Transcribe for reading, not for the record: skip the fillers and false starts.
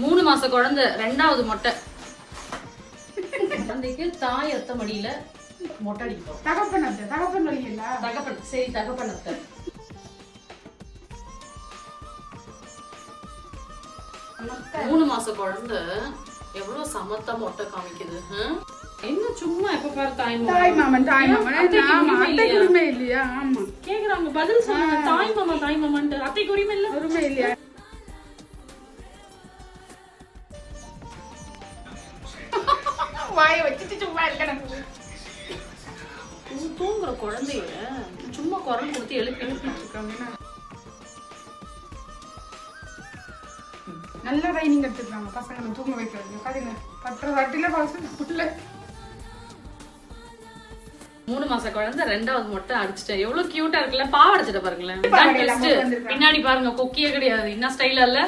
3 மாச குழந்தை 2வது மொட்டை. குழந்தைக்கு தாய் அத்தை மடியில மொட்டை அடிப்போம். தகப்பன் வழியில தகப்பன் சரி தகப்பன் அத்தை. மூணு மாச குழந்தை எவ்வளவு சமத்தா மொட்டை காமிக்குது. என்ன சும்மா எப்ப பாரு தாய் மாமன் அத்தைக்கு உரிமை இல்லையா? ஆமா கேக்குறாங்க பதில் சொல்லுங்க. தாய் மாமான்ட்டு அத்தைக்கு உரிமை இல்ல, உரிமை இல்லையா? வாயை வச்சுட்டு சும்மா இல்ல. தூங்குற குழந்தைய சும்மா குரல் கொடுத்து எழுப்பிட்டு இருக்காங்க. நல்ல ரைனிங் எடுத்துக்கிறாங்க பசங்களை தூங்க வைக்கிறது. பாருங்க 10 வாட்டில பசங்க 3 மாச குழந்தை 2வது மொட்டை அடிச்சுட்டேன். எவ்வளவு கியூட்டா இருக்குல்ல. பாவடைச்சிட்ட பாருங்களேன். பின்னாடி பாருங்க கொக்கியே கிடையாது. என்ன ஸ்டைலா இல்ல.